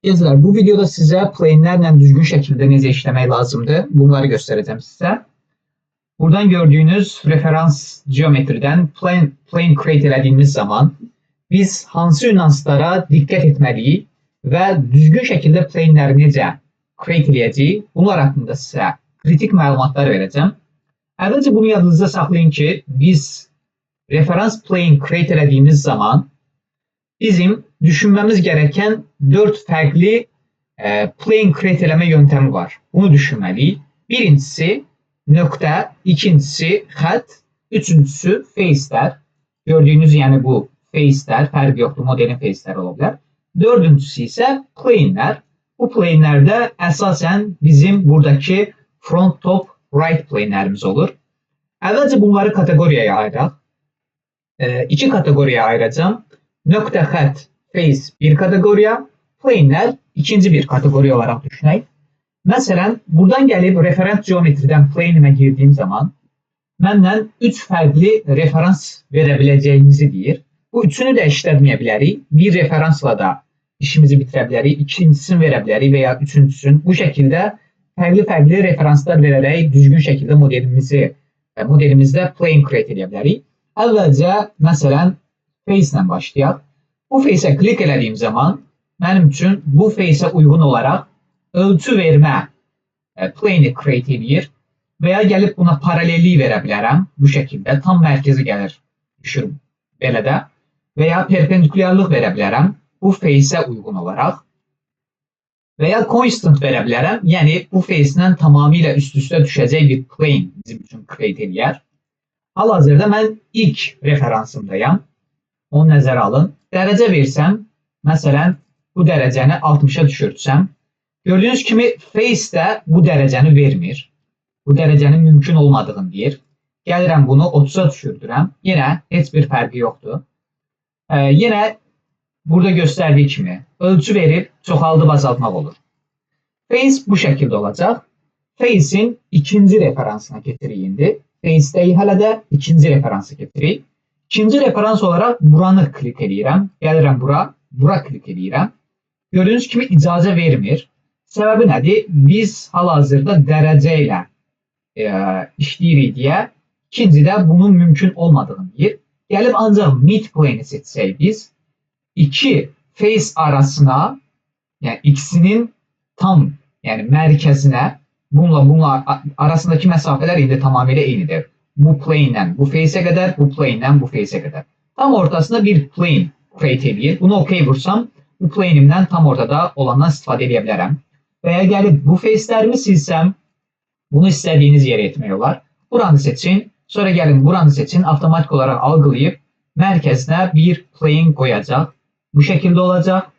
Gəzlər, bu videoda sizə planelərlə düzgün şəkildə necə işləmək lazımdır, bunları göstərəcəm sizə. Buradan gördüyünüz referans geometriden plane create elədiyimiz zaman biz hansı nüanslara diqqət etməliyik və düzgün şəkildə planeləri necə create eləyəcəyik, bunlar haqqında sizə kritik məlumatlar verəcəm. Əvvəlcə bunu yadınızda saxlayın ki, biz referans plane create elədiyimiz zaman bizim düşünmemiz gereken 4 farklı plane create eləmə yöntəmi var. Bunu düşünməliyik. Birincisi nöqtə, ikincisi xət, üçüncüsü face'lər. Gördüğünüz yani bu face'lər, fərqi yoxdur, modelin face'ləri ola bilər. Dördüncüsü isə plane'lər. Bu plane'lərdə əsasən bizim buradaki front, top, right plane'lərimiz olur. Əvvəlcə bunları kateqoriyaya ayıraq. İki kateqoriyaya ayıracağım. Nöqtə, xət, face bir kategoriya, plane'lər ikinci bir kategoriya olarak düşünək. Məsələn, buradan gəlib referans geometriden plane'ime girdiğim zaman məndən 3 fərqli referans verə biləcəyimizi deyir. Bu üçünü də işlətməyə bilərik. Bir referansla da işimizi bitirə bilərik, ikincisini verə bilərik və ya üçüncüsünü. Bu şəkildə fərqli referanslar verərək düzgün şəkildə modelimizdə plane create edə bilərik. Əvvəlcə, məsələn, face ilə başlayaq. Bu face'e klik elədiyim zaman mənim üçün bu face'e uyğun olaraq ölçü vermə plane'i create edir və ya gəlib buna paralellik verə bilərəm. Bu şəkildə tam mərkəzi gəlir, düşür belə də. Və ya perpendikulyarlıq verə bilərəm bu face'e uyğun olaraq. Və ya constant verə bilərəm, yəni bu face'lə tamamilə üst-üstə düşəcək bir plane bizim üçün create edir. Hal-hazırda mən ilk referansımdayım. Onu nəzərə alın. Dərəcə versəm, məsələn, bu dərəcəni 60'a düşürtsəm, gördüyünüz kimi face də bu dərəcəni vermir. Bu dərəcənin mümkün olmadığını deyir. Gəlirəm bunu 30'a düşürdürəm. Yenə heç bir fərqi yoxdur. Yenə burada göstərdiyi kimi ölçü verib çoxaldıb azaltmaq olur. Face bu şəkildə olacaq. Face'in ikinci referansına getirik indi. Face'dəyik hələ də ikinci referansı getirik. İkinci referans olarak buranı klik edirəm. Gəlirəm bura klik edirəm. Gördüğünüz kimi icazə vermir. Səbəbi nədir? Biz hal-hazırda dərəcə ilə işləyirik deyə ikincidə bunun mümkün olmadığını deyir. Gəlib ancaq mid plane'i seçsək biz iki face arasına, yəni ikisinin tam, yəni mərkəzinə bununla arasındaki məsafələr indi tamamilə eynidir. Bu plane'den bu face'e kadar, bu plane'den bu face'e kadar. Tam ortasında bir plane create edir. Bunu OK vursam, bu plane'imden tam ortada olandan istifadə edə bilərəm. Və ya gəlib bu face'lərimi silsəm, bunu istədiyiniz yerə etmək olar. Buranı seçin, sonra gəlin buranı seçin, avtomatik olarak algılayıb mərkəzinə bir plane qoyacaq. Bu şəkildə olacaq.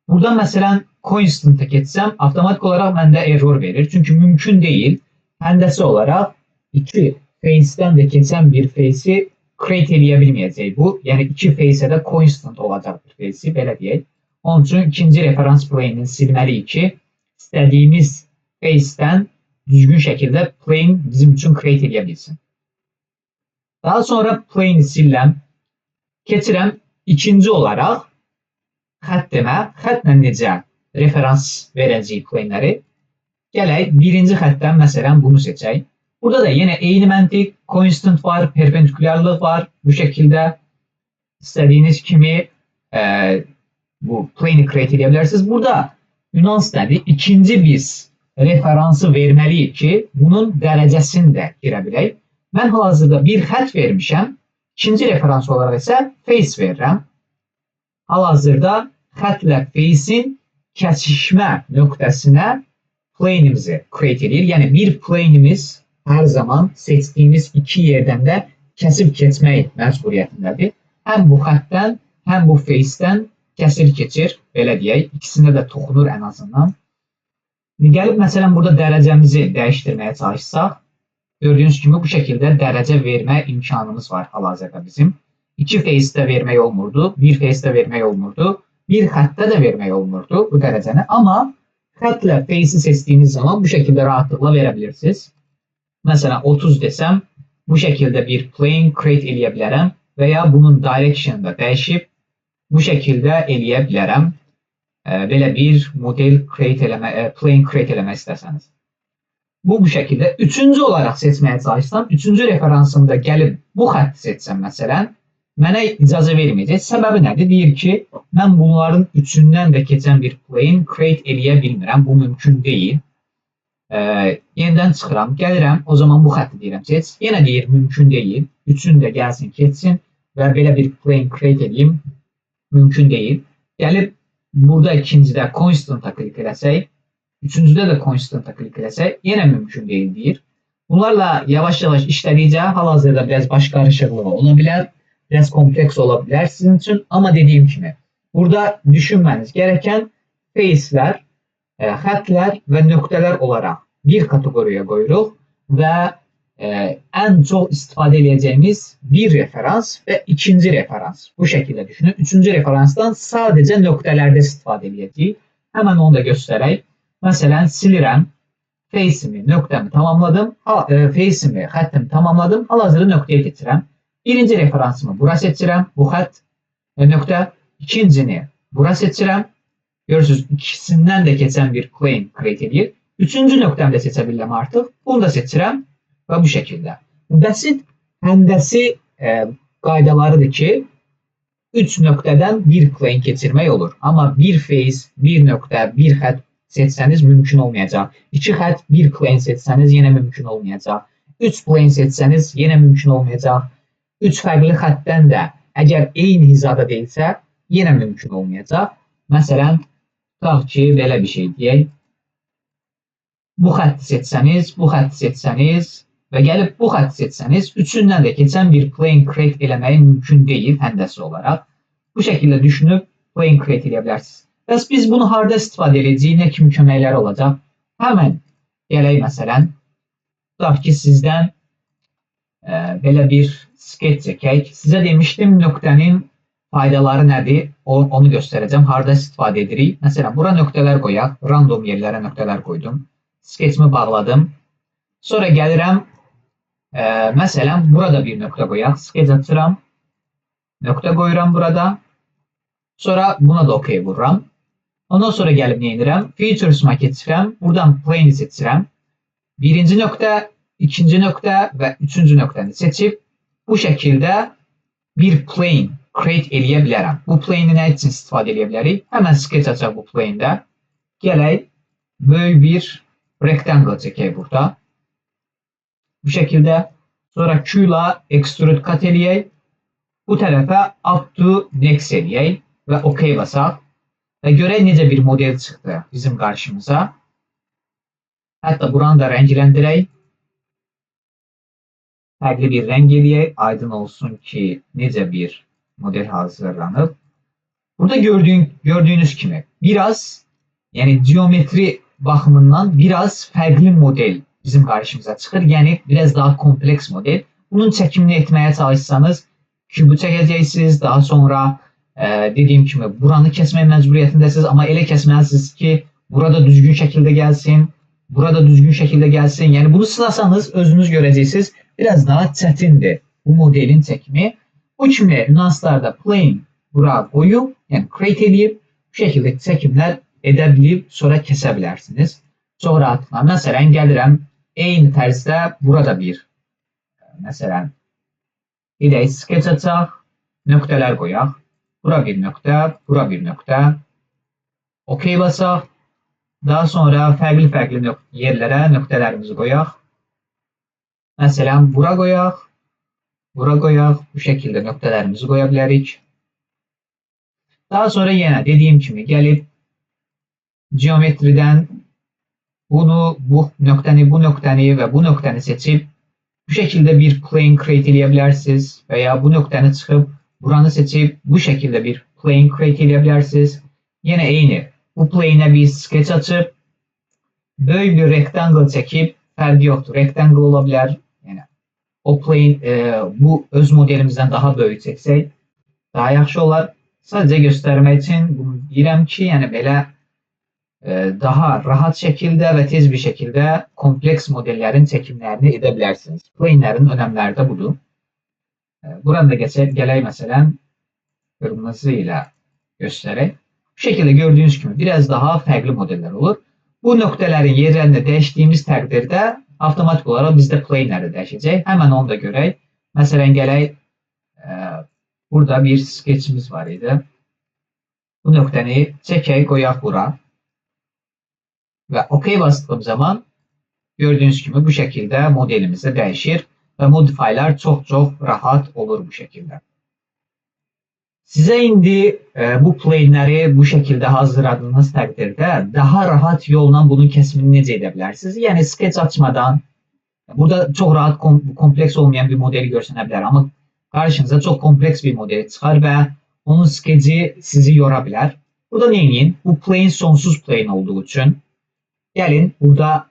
Buradan məsələn constant'a geçsəm, avtomatik olarak məndə error verir. Çünki mümkün deyil. Həndəsi olarak iki face'den de keçən bir face'i create eləyə bilməyəcək bu. Yəni iki face'e de constant olacaq bir face'i, belə deyək. Onun üçün ikinci referans plane'ini silməliyik ki, istədiyimiz face'den düzgün şəkildə plane bizim üçün create eləyə bilsin. Daha sonra plane'i siləm. Keçirəm ikinci olarak xət demə. Xətlə necə referans verəcəyik plane'ləri. Gələk birinci xətdən məsələn bunu seçək. Burada da yine eyni məntiq, constant var, perpendikulyarlıq var. Bu şəkildə istədiyiniz kimi bu plane'i create edə bilərsiniz. Burada nüans nədir? İkinci biz referansı verməliyik ki, bunun dərəcəsini də girə bilək. Mən hal-hazırda bir xət vermişəm. İkinci referans olarak isə face verirəm. Hal-hazırda xətlə face'in kəsişmə nöqtəsinə plane'imizi create edir. Yəni bir plane'imiz her zaman seçtiğimiz iki yerden de kesip keçmək məcburiyyətindədir. Həm bu xətdən, həm bu face'dən kəsir keçir, belə deyək. İkisində də toxunur ən azından. Gəlib məsələn burada dərəcəmizi dəyişdirməyə çalışsaq, gördüyünüz kimi bu şəkildə dərəcə vermə imkanımız var hal-hazırda bizim. İki face'də vermək olmurdu, bir face'də vermək olmurdu, bir xətdə də vermək olmurdu bu dərəcəni. Amma xətlə face'i seçdiyiniz zaman bu şəkildə rahatlıqla verə bilirsiniz. Mesela 30 desem bu şekilde bir plane create eləyə bilərəm və ya bunun direction'ı da dəyişib bu şəkildə eləyə bilərəm. belə bir model create eləmə, plane create eləmək istəsəniz. Bu şəkildə. Üçüncü olaraq seçməyə çalışsam, üçüncü referansımda gəlib bu xətti seçsəm məsələn, mənə icazə verməyəcək. Səbəbi nədir? Deyir ki, mən bunların üçündən də keçən bir plane create eləyə bilmirəm. Bu mümkün deyil. Yenidən çıxıram, gəlirəm, o zaman bu xətti deyirəm seç. Yenə deyir, mümkün deyil. Üçün də gəlsin, keçsin və belə bir plane create edeyim. Mümkün deyil. Gəlib burada ikincidə constant'a klik eləsək, üçüncüdə də constant'a klik eləsək, yenə mümkün deyil deyir. Bunlarla yavaş-yavaş işlədikcə hal-hazırda biraz baş qarışıqlığı ola bilər, biraz kompleks ola bilər sizin üçün. Amma dediyim kimi, burada düşünməniz gerəkən face'lər, xəttlər və nöqtələr olaraq bir kateqoriyaya qoyuruq və ən çox istifadə edəcəyimiz bir referans və ikinci referans. Bu şəkildə düşünün. Üçüncü referansdan sadəcə nöqtələrdə istifadə edəcəyik. Həmən onu da göstərək. Məsələn, silirəm, face'imi, nöqtəmi tamamladım, face'imi, xəttimi tamamladım, hal-hazırda nöqtəyə keçirəm. Birinci referansımı bura seçirəm, bu xətt, nöqtə. İkincini bura seçirəm. Görürsünüz, ikisindən də keçən bir plane create edir. Üçüncü nöqtəmi də seçə bilirəm artıq. Bunu da seçirəm və bu şəkildə. Bəsit həndəsi qaydalarıdır ki, 3 nöqtədən bir plane keçirmək olur. Amma bir face, bir nöqtə, bir xətt seçsəniz mümkün olmayacaq. 2 xətt, bir plane seçsəniz yenə mümkün olmayacaq. 3 plane seçsəniz yenə mümkün olmayacaq. 3 fərqli xəttdən də əgər eyni hizada deyilsə, yenə mümkün olmayacaq. Məsələn, tutaq ki, belə bir şey deyək. Bu xətti seçsəniz, bu xətti seçsəniz və gəlib bu xətti seçsəniz, üçündən də keçən bir plane create eləməyi mümkün deyil həndəsi olaraq. Bu şəkildə düşünüb plane create eləyə bilərsiniz. Bəs biz bunu harda istifadə edəcəyik, nə kimi köməkləri olacaq? Həmən gələk məsələn, tutaq ki, sizdən belə bir sketch çəkək. Sizə demişdim, nöqtənin faydaları nədir? Onu göstərəcəm. Harda istifadə edirik? Məsələn, bura nöqtələr qoyaq. Random yerlərə nöqtələr qoydum. Sketchimi bağladım. Sonra gəlirəm, məsələn, burada bir nöqtə qoyaq. Sketch açıram. Nöqtə qoyuram burada. Sonra buna da OK vururam. Ondan sonra gəlib nə edirəm? Features'ıma keçirəm. Buradan plane'i seçirəm. Birinci nöqtə, ikinci nöqtə və üçüncü nöqtəni seçib bu şəkildə bir plane create eləyə bilərəm. Bu plane'i nə üçün istifadə eləyə bilərik? Həmən sketch açaq bu plane'də. Gələk, böyük bir rectangle çəkək burada. Bu şəkildə. Sonra Q ilə extrude cut eləyək. Bu tərəfə up to next eləyək və OK basaq. Və görək necə bir model çıxdı bizim qarşımıza. Hətta buranı da rəngləndirək. Fərqli bir rəng eləyək. Aydın olsun ki, necə bir model hazırlanıb. Burada gördüyünüz kimi biraz, yəni geometri baxımından biraz fərqli model bizim qarşımıza çıxır. Yəni biraz daha kompleks model. Bunun çəkimini etməyə çalışsanız kübü çəkəcəksiniz. Daha sonra dediyim kimi buranı kəsmək məcburiyyətindəsiniz. Amma elə kəsməlisiniz ki, burada düzgün şəkildə gəlsin. Burada düzgün şəkildə gəlsin. Yəni bunu sınasanız özünüz görəcəksiniz. Biraz daha çətindir bu modelin çəkimi. Bu kimi nüanslarda plane bura qoyub, yəni create edib, bu şəkildə çəkimlər edə bilib, sonra kəsə bilərsiniz. Çox rahatlıqla. Məsələn, gəlirəm, eyni tərzdə burada bir, məsələn, edək, sketch açaq, nöqtələr qoyaq. Bura bir nöqtə, bura bir nöqtə. OK basaq. Daha sonra fərqli yerlərə nöqtələrimizi qoyaq. Məsələn, bura qoyaq, bura qoyaq. Bu şəkildə nöqtələrimizi qoya bilərik. Daha sonra yenə dediyim kimi gəlib geometridən bu nöqtəni və bu nöqtəni seçib bu şəkildə bir plane create eləyə bilərsiniz və ya bu nöqtəni çıxıb buranı seçib bu şəkildə bir plane create eləyə bilərsiniz. Yenə eyni. Bu plane'ə bir sketch açıb böyük bir rectangle çəkib, fərqi yoxdur. Rectangle ola bilər. Yəni o plane bu öz modelimizdən daha böyük çəksək daha yaxşı olar. Sadəcə göstərmək üçün bunu deyirəm ki, yəni belə daha rahat şəkildə və tez bir şəkildə kompleks modellərin çəkimlərini edə bilərsiniz. Plane'lərin önəmləri də budur. Buradan da gələk məsələn qırmızı ilə göstərək. Bu Bu şekilde gördüğünüz gibi biraz daha farklı modeller olur. Bu nöqtələrin yerlərini dəyişdiyimiz təqdirdə avtomatik olaraq bizdə planeləri dəyişəcək. Həmən onu da görək. Məsələn, gələk burada bir sketchimiz var idi. Bu nöqtəni çəkək, qoyaq bura. Və OK bastığım zaman gördüğünüz gibi bu şekilde modelimiz de değişir ve modifiyler çok rahat olur bu şekilde. Size indi bu plane'leri bu şekilde hazırladığınız təqdirdə daha rahat yolla bunun kəsmini necə edə bilərsiniz? Yəni sketch açmadan burada çok rahat kompleks olmayan bir modeli görsənə bilər, amma karşınıza çok kompleks bir modeli çıxar və onun skeci sizi yora bilər. Burada neyin? Bu plane sonsuz plane olduğu için gəlin burada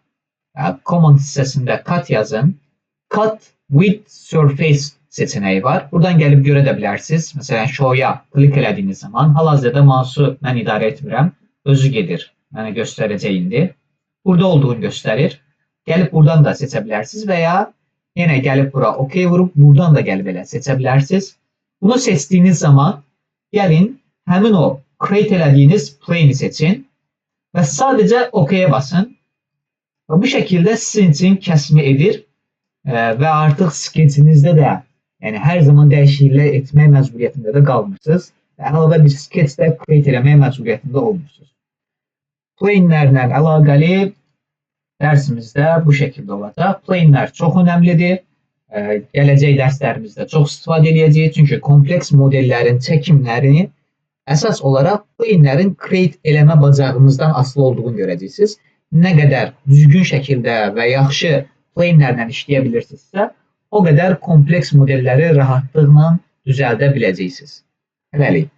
command hissəsində cut yazın. Cut with surface seçeneği var. Buradan gəlib görə də bilərsiniz. Məsələn, show'ya klik elədiyiniz zaman hal-hazırda mouse'u mən idarə etmirəm. Özü gedir. Mənə göstərəcək indi. Burada olduğunu göstərir. Gəlib buradan da seçə bilərsiniz və ya yenə gəlib bura OK vurup buradan da gəlib elə seçə bilərsiniz. Bunu seçdiyiniz zaman gəlin həmin o create elədiyiniz plane'i seçin və sadəcə OK'ye basın. Ve bu şekilde sizin için kesme edir ve artık sketchinizde de yani her zaman dəyişikliklər etmək məcburiyyətində də qalmırsınız. Və əlavə bir sketch də create eləmək məcburiyyətində olmursunuz. Plane'lərlə əlaqəli dərsimizdə bu şekilde olacaq. Plane'lər çox önəmlidir. Gələcək dərslərimizdə çox istifadə edəcəyik. Çünki kompleks modellərin çəkimlərini əsas olaraq plane'lərin create eləmə bacarığımızdan asılı olduğunu görəcəksiniz. Nə qədər düzgün şəkildə və yaxşı plane'lərlə işləyə bilirsinizsə, o qədər kompleks modelləri rahatlıqla düzəldə biləcəksiniz. Hələlik.